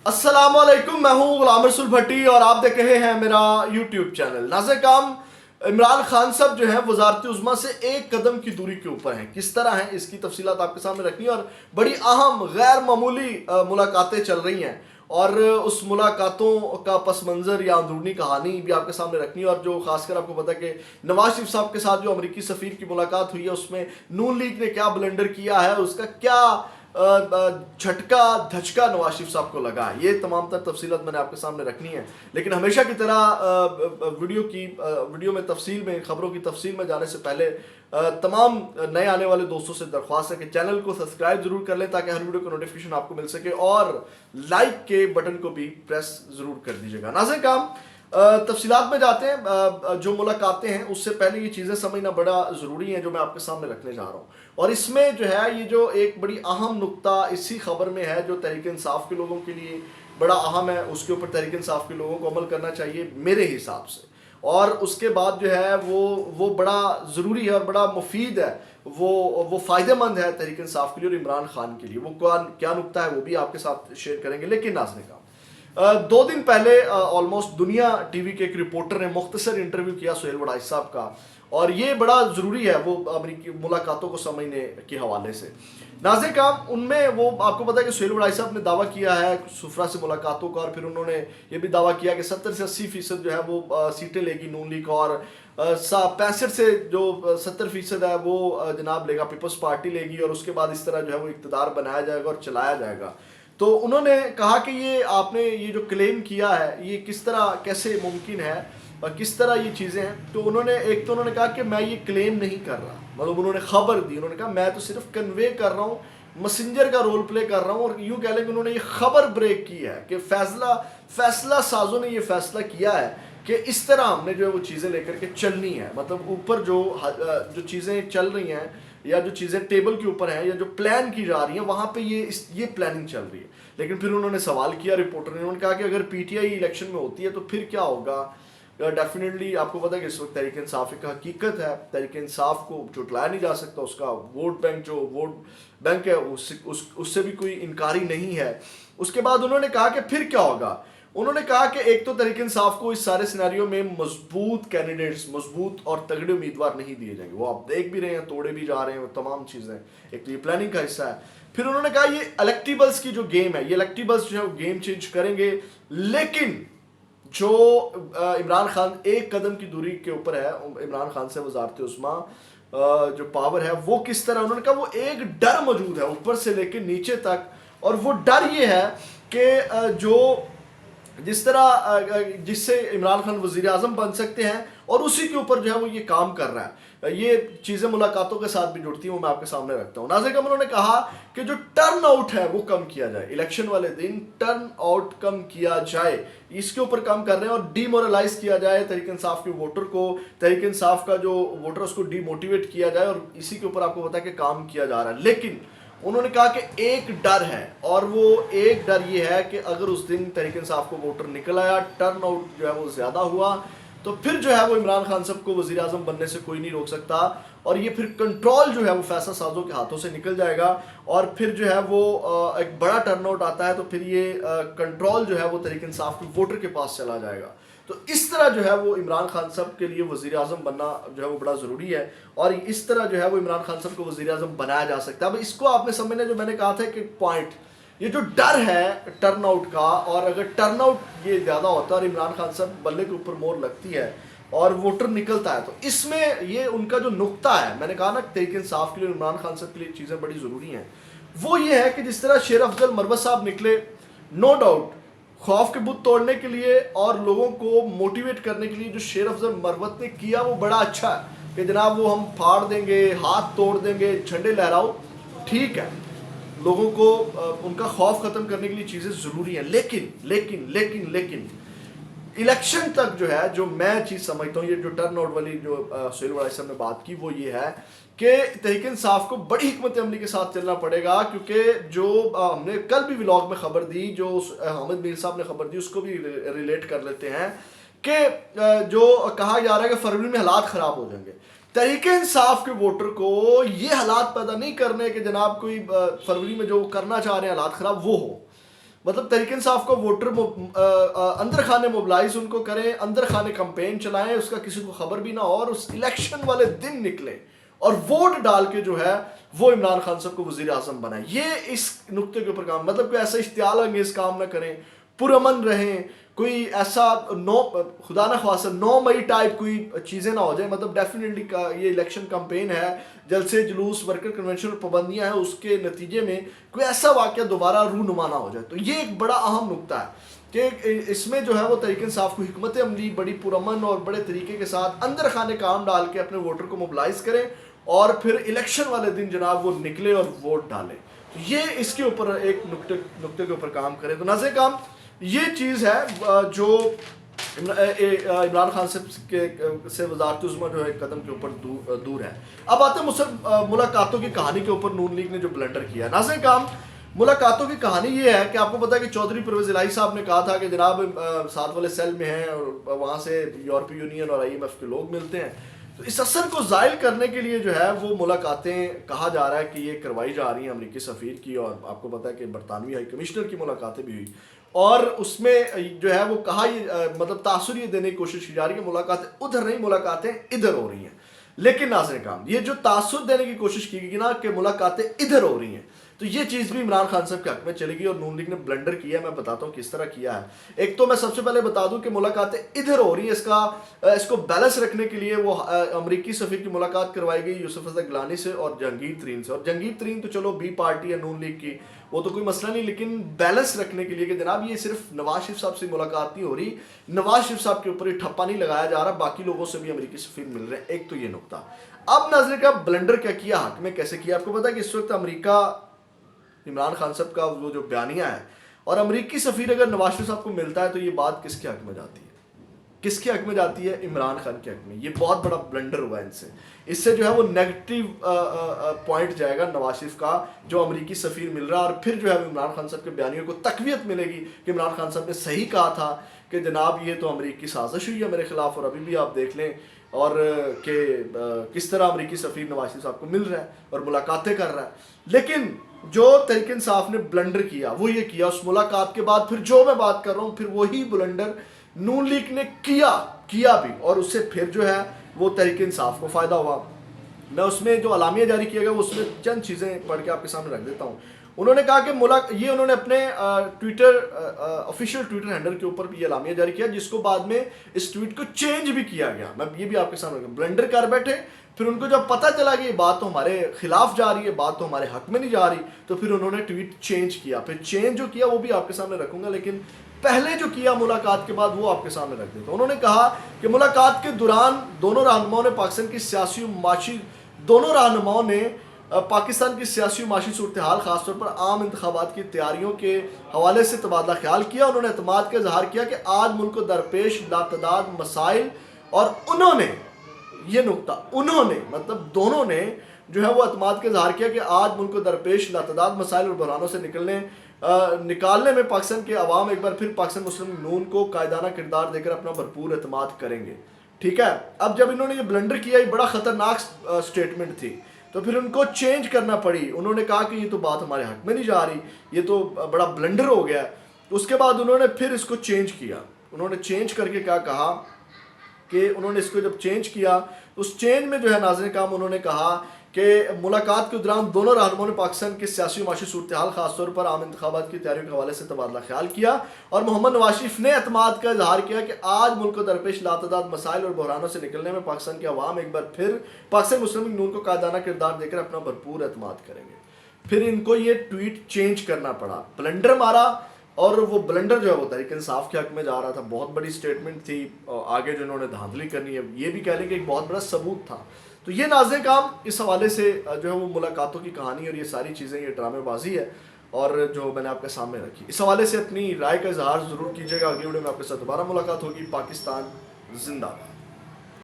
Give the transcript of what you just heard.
अस्सलाम वालेकुम, मैं हूं गुलाम रसूल भट्टी और आप देख रहे हैं मेरा यूट्यूब चैनल। नाज़िर काम, इमरान खान साहब जो है वजारत उज़्मा से एक कदम की दूरी के ऊपर हैं। किस तरह हैं इसकी तफसीलात आपके सामने रखनी है और बड़ी अहम गैर मामूली मुलाकातें चल रही हैं और उस मुलाकातों का पस मंज़र या अंदरूनी कहानी भी आपके सामने रखनी है। और जो खासकर आपको पता है कि नवाज शरीफ साहब के साथ जो अमरीकी सफ़ीर की मुलाकात हुई है उसमें नून लीग ने क्या ब्लंडर किया है, उसका क्या झटका धचका नवाज शरीफ साहब को लगा, ये तमाम तर तफसीलात मैंने आपके सामने रखनी है। लेकिन हमेशा की तरह वीडियो में तफसील में खबरों की तफसील में जाने से पहले तमाम नए आने वाले दोस्तों से दरख्वास्त है कि चैनल को सब्सक्राइब जरूर कर लें ताकि हर वीडियो का नोटिफिकेशन आपको मिल सके और लाइक के बटन को भी प्रेस जरूर कर दीजिएगा। नाज़िर काम, तफसीलात में जाते हैं। जो मुलाकातें हैं उससे पहले ये चीज़ें समझना बड़ा ज़रूरी है जो मैं आपके सामने रखने जा रहा हूँ। और इसमें जो है ये जो एक बड़ी अहम नुक्ता इसी खबर में है जो तहरीक इंसाफ के लोगों के लिए बड़ा अहम है, उसके ऊपर तहरीक इंसाफ के लोगों को अमल करना चाहिए मेरे हिसाब से। और उसके बाद जो है वो बड़ा ज़रूरी है और बड़ा मुफीद है, वो फ़ायदेमंद है तहरीक इंसाफ के लिए और इमरान खान के लिए। वो क्या नुक्ता है वो भी आपके साथ शेयर करेंगे। लेकिन नाज़िर काम, 2 दिन पहले ऑलमोस्ट दुनिया टीवी के एक रिपोर्टर ने मुख्तसर इंटरव्यू किया सुहेल वड़ाई साहब का, और ये बड़ा ज़रूरी है वो अमरीकी मुलाकातों को समझने के हवाले से। नाज़िर काम, उनमें वो आपको पता है कि सुहेल वड़ाई साहब ने दावा किया है सुफरा से मुलाकातों का, और फिर उन्होंने ये भी दावा किया कि 70 से 80% जो है वो सीटें लेगी नून लीग, और 65 से जो 70% है वो जनाब लेगा पीपल्स पार्टी लेगी, और उसके बाद इस तरह जो है वो इक़्तिदार बनाया जाएगा और चलाया जाएगा। तो उन्होंने कहा कि ये आपने ये जो क्लेम किया है ये किस तरह कैसे मुमकिन है और किस तरह ये चीज़ें हैं। तो उन्होंने कहा कि मैं ये क्लेम नहीं कर रहा, मतलब उन्होंने खबर दी, उन्होंने कहा मैं तो सिर्फ कन्वे कर रहा हूँ, मैसेंजर का रोल प्ले कर रहा हूँ। और यूँ कह लें कि उन्होंने ये खबर ब्रेक की है कि फैसला साजों ने ये फैसला किया है कि इस तरह हमने जो है वो चीज़ें लेकर के चलनी है। मतलब ऊपर जो चीज़ें चल रही हैं या जो चीज़ें टेबल के ऊपर हैं या जो प्लान की जा रही हैं वहाँ पे ये प्लानिंग चल रही है। लेकिन फिर उन्होंने सवाल किया रिपोर्टर ने, उन्होंने कहा कि अगर पीटीआई इलेक्शन में होती है तो फिर क्या होगा। डेफिनेटली आपको पता है कि इस वक्त तहरीक इंसाफ एक हकीकत है, तहरीक इंसाफ को झुटलाया नहीं जा सकता, उसका वोट बैंक है उससे भी कोई इनकारी नहीं है। उसके बाद उन्होंने कहा कि फिर क्या होगा। उन्होंने कहा कि एक तो तहरीक इंसाफ को इस सारे सिनेरियो में मजबूत कैंडिडेट्स, मजबूत और तगड़े उम्मीदवार नहीं दिए जाएंगे। वो आप देख भी रहे हैं, तोड़े भी जा रहे हैं, वो तमाम चीज़ें एक तो ये प्लानिंग का हिस्सा है। फिर उन्होंने कहा ये इलेक्टिबल्स की जो गेम है, ये इलेक्टिबल्स जो है वो गेम चेंज करेंगे। लेकिन जो इमरान खान एक कदम की दूरी के ऊपर है, इमरान खान से वजारत उज़्मा जो पावर है वो किस तरह, उन्होंने कहा वो एक डर मौजूद है ऊपर से लेकर नीचे तक। और वो डर ये है कि जिस तरह जिससे इमरान खान वज़ीर आज़म बन सकते हैं और उसी के ऊपर जो है वो ये काम कर रहा है। ये चीज़ें मुलाकातों के साथ भी जुड़ती हैं, वो मैं आपके सामने रखता हूँ। नाज़िर काम, उन्होंने कहा कि जो टर्न आउट है वो कम किया जाए, इलेक्शन वाले दिन टर्न आउट कम किया जाए, इसके ऊपर काम कर रहे हैं। और डीमोरलाइज किया जाए तहरीक इंसाफ के वोटर को, तहरीक इंसाफ का जो वोटर उसको डीमोटिवेट किया जाए, और इसी के ऊपर आपको पता है कि काम किया जा रहा है। लेकिन उन्होंने कहा कि एक डर है, और वो एक डर ये है कि अगर उस दिन तहरीक इंसाफ को वोटर निकल आया, टर्न आउट जो है वो ज़्यादा हुआ, तो फिर जो है वो इमरान खान साहब को वज़ीर आज़म बनने से कोई नहीं रोक सकता, और ये फिर कंट्रोल जो है वो फैसला साजों के हाथों से निकल जाएगा। और फिर जो है वो एक बड़ा टर्न आउट आता है तो फिर ये कंट्रोल जो है वो तहरीक इंसाफ के वोटर के पास चला जाएगा। तो इस तरह जो है वो इमरान खान साहब के लिए वज़ीर आज़म बनना जो है वो बड़ा ज़रूरी है, और इस तरह जो है वो इमरान खान साहब को वज़ीर आज़म बनाया जा सकता है। अब इसको आपने समझना, जो मैंने कहा था कि पॉइंट, ये जो डर है टर्न आउट का, और अगर टर्न आउट ये ज़्यादा होता है और इमरान खान साहब बल्ले के ऊपर मोहर लगती है और वोटर निकलता है, तो इसमें ये उनका जो नुक्ता है, मैंने कहा ना तहरीक इंसाफ के लिए इमरान खान साहब के लिए चीज़ें बड़ी ज़रूरी हैं, वो ये है कि जिस तरह शेर अफजल मरवत साहब निकले, नो डाउट खौफ के बुत तोड़ने के लिए और लोगों को मोटिवेट करने के लिए जो शेर अफजल मरवत ने किया वो बड़ा अच्छा है कि जनाब वो हम फाड़ देंगे, हाथ तोड़ देंगे, झंडे लहराओ, ठीक है, लोगों को उनका खौफ ख़त्म करने के लिए चीज़ें ज़रूरी हैं। लेकिन लेकिन लेकिन लेकिन इलेक्शन तक जो है, जो मैं चीज़ समझता हूँ, ये जो टर्न आउट वाली जो सुहेल वड़ाई साहब ने बात की वो ये है कि तहरीक इंसाफ को बड़ी हिकमत अमली के साथ चलना पड़ेगा। क्योंकि जो हमने कल भी व्लॉग में खबर दी, जो हामिद मीर साहब ने खबर दी, उसको भी रिलेट कर लेते हैं कि जो कहा जा रहा है कि फरवरी में हालात ख़राब हो जाएंगे। तहरीक इंसाफ के वोटर को ये हालात पैदा नहीं करने कि जनाब कोई फरवरी में जो करना चाह रहे हैं हालात ख़राब वो हो। مطلب تحریک انصاف کو ووٹر اندر خانے موبلائز ان کو کریں، اندر خانے کمپین چلائیں، اس کا کسی کو خبر بھی نہ ہو، اور اس الیکشن والے دن نکلیں اور ووٹ ڈال کے جو ہے وہ عمران خان صاحب کو وزیر اعظم بنائیں. یہ اس نقطے کے اوپر کام، مطلب کوئی ایسا اشتعال انگیز کام نہ کریں، پرامن رہیں، کوئی ایسا خدا نہ خواستہ 9 مئی ٹائپ کوئی چیزیں نہ ہو جائیں. مطلب ڈیفینیٹلی یہ الیکشن کمپین ہے، جلسے جلوس، ورکر کنونشن اور پابندیاں ہیں، اس کے نتیجے میں کوئی ایسا واقعہ دوبارہ رونما نہ ہو جائے. تو یہ ایک بڑا اہم نقطہ ہے کہ اس میں جو ہے وہ تحریک انصاف کو حکمت عملی بڑی پرامن اور بڑے طریقے کے ساتھ اندر خانے کام ڈال کے اپنے ووٹر کو موبلائز کریں، اور پھر الیکشن والے دن جناب وہ نکلے اور ووٹ ڈالیں. تو یہ اس کے اوپر ایک نقطے کے اوپر کام کریں. تو ناظرین کرام، یہ چیز ہے جو عمران خان سے وزارت عظمیٰ جو ہے ایک قدم کے اوپر دور ہے. اب آتے ہیں ملاقاتوں کی کہانی کے اوپر نون لیگ نے جو بلنڈر کیا ہے. ناظرین کرام، ملاقاتوں کی کہانی یہ ہے کہ آپ کو پتا ہے کہ چودھری پرویز الہی صاحب نے کہا تھا کہ جناب 7 والے سیل میں ہیں اور وہاں سے یورپی یونین اور IMF کے لوگ ملتے ہیں. تو اس اثر کو زائل کرنے کے لیے جو ہے وہ ملاقاتیں کہا جا رہا ہے کہ یہ کروائی جا رہی ہیں امریکی سفیر کی، اور آپ کو پتا ہے کہ برطانوی ہائی کمشنر کی ملاقاتیں بھی ہوئی، اور اس میں جو ہے وہ کہا مطلب تاثر یہ دینے کی کوشش کی جا رہی ہے کہ ملاقاتیں ادھر نہیں، ملاقاتیں ادھر ہو رہی ہیں. لیکن ناظرین کرام، یہ جو تاثر دینے کی کوشش کی گئی نا کہ ملاقاتیں ادھر ہو رہی ہیں، تو یہ چیز بھی عمران خان صاحب کے حق میں چلے گی، اور نون لیگ نے بلنڈر کیا ہے. میں بتاتا ہوں کس طرح کیا ہے. ایک تو میں سب سے پہلے بتا دوں کہ ملاقاتیں ادھر ہو رہی ہیں، اس کو بیلنس رکھنے کے لیے وہ امریکی سفیر کی ملاقات کروائی گئی یوسف رضا گیلانی سے اور جہانگیر ترین سے. اور جہانگیر ترین تو چلو بی پارٹی ہے نون لیگ کی، وہ تو کوئی مسئلہ نہیں، لیکن بیلنس رکھنے کے لیے کہ جناب یہ صرف نواز شریف صاحب سے ملاقات نہیں ہو رہی، نواز شریف صاحب کے اوپر یہ ٹھپا نہیں لگایا جا رہا، باقی لوگوں سے بھی امریکی سفیر مل رہے ہیں. ایک تو یہ نقطہ. اب ناظرین کا بلنڈر کیا کیا، حق میں کیسے کیا. آپ کو پتا ہے کہ اس وقت امریکہ عمران خان صاحب کا وہ جو بیانیہ ہے، اور امریکی سفیر اگر نواز شریف صاحب کو ملتا ہے تو یہ بات کس کے حق میں جاتی ہے؟ کس کے حق میں جاتی ہے؟ عمران خان کے حق میں. یہ بہت بڑا بلنڈر ہوا ہے اس سے جو ہے وہ نیگیٹو پوائنٹ جائے گا نواز شریف کا جو امریکی سفیر مل رہا ہے، اور پھر جو ہے عمران خان صاحب کے بیانیوں کو تقویت ملے گی کہ عمران خان صاحب نے صحیح کہا تھا کہ جناب یہ تو امریکی سازش ہوئی ہے میرے خلاف، اور ابھی بھی آپ دیکھ لیں اور کہ کس طرح امریکی سفیر نواز شریف صاحب کو مل رہا ہے اور ملاقاتیں کر رہا ہے. لیکن جو تحریک انصاف نے بلنڈر کیا وہ یہ کیا اس ملاقات کے بعد، پھر جو میں بات کر رہا ہوں پھر وہی بلنڈر نون لیگ نے کیا بھی، اور اس سے پھر جو ہے وہ تحریک انصاف کو فائدہ ہوا. میں اس میں جو اعلامیہ جاری کیا گیا اس میں چند چیزیں پڑھ کے آپ کے سامنے رکھ دیتا ہوں. انہوں نے کہا کہ یہ انہوں نے اپنے آفیشیل ٹویٹر ہینڈل کے اوپر بھی یہ اعلامیہ جاری کیا، جس کو بعد میں اس ٹویٹ کو چینج بھی کیا گیا. میں یہ بھی آپ کے سامنے بلنڈر کر بیٹھے، پھر ان کو جب پتہ چلا کہ یہ بات تو ہمارے خلاف جا رہی ہے، بات تو ہمارے حق میں نہیں جا رہی، تو پھر انہوں نے ٹویٹ چینج کیا. پھر چینج جو کیا وہ بھی آپ کے سامنے رکھوں گا، لیکن پہلے جو کیا ملاقات کے بعد وہ آپ کے سامنے رکھ دیتا ہوں. انہوں نے کہا کہ ملاقات کے دوران دونوں رہنماؤں نے پاکستان کی سیاسی و معاشی صورتحال خاص طور پر عام انتخابات کی تیاریوں کے حوالے سے تبادلہ خیال کیا. انہوں نے اعتماد کا اظہار کیا کہ آج ملک کو درپیش لاتعداد مسائل، اور انہوں نے یہ نقطہ مطلب دونوں نے جو ہے وہ اعتماد کا اظہار کیا کہ آج ملک کو درپیش لاتعداد مسائل اور بحرانوں سے نکالنے میں پاکستان کے عوام ایک بار پھر پاکستان مسلم لیگ نون کو قائدانہ کردار دے کر اپنا بھرپور اعتماد کریں گے. ٹھیک ہے. اب جب انہوں نے یہ بلنڈر کیا، یہ بڑا خطرناک سٹیٹمنٹ تھی، تو پھر ان کو چینج کرنا پڑی. انہوں نے کہا کہ یہ تو بات ہمارے حق میں نہیں جا رہی، یہ تو بڑا بلنڈر ہو گیا. اس کے بعد انہوں نے پھر اس کو چینج کیا. انہوں نے چینج کر کے کیا کہا کہ انہوں نے اس کو جب چینج کیا، اس چینج میں جو ہے ناظرین کرام انہوں نے کہا کہ ملاقات کے دوران دونوں رہنماؤں نے پاکستان کی سیاسی و معاشی صورتحال خاص طور پر عام انتخابات کی تیاریوں کے حوالے سے تبادلہ خیال کیا، اور محمد نواز شریف نے اعتماد کا اظہار کیا کہ آج ملک کو درپیش لاتعداد مسائل اور بحرانوں سے نکلنے میں پاکستان کے عوام ایک بار پھر پاکستان مسلم لیگ نون کو قائدانہ کردار دے کر اپنا بھرپور اعتماد کریں گے. پھر ان کو یہ ٹویٹ چینج کرنا پڑا، بلنڈر مارا، اور وہ بلنڈر جو ہے وہ تحریک انصاف کے حق میں جا رہا تھا. بہت بڑی سٹیٹمنٹ تھی، آگے جو انہوں نے دھاندلی کرنی ہے یہ بھی کہہ لیں کہ ایک بہت بڑا ثبوت تھا. تو یہ ناظرین کرام اس حوالے سے جو ہے وہ ملاقاتوں کی کہانی اور یہ ساری چیزیں یہ ڈرامے بازی ہے، اور جو میں نے آپ کے سامنے رکھی. اس حوالے سے اپنی رائے کا اظہار ضرور کیجیے گا. اگلی ویڈیو میں آپ کے ساتھ دوبارہ ملاقات ہوگی. پاکستان زندہ.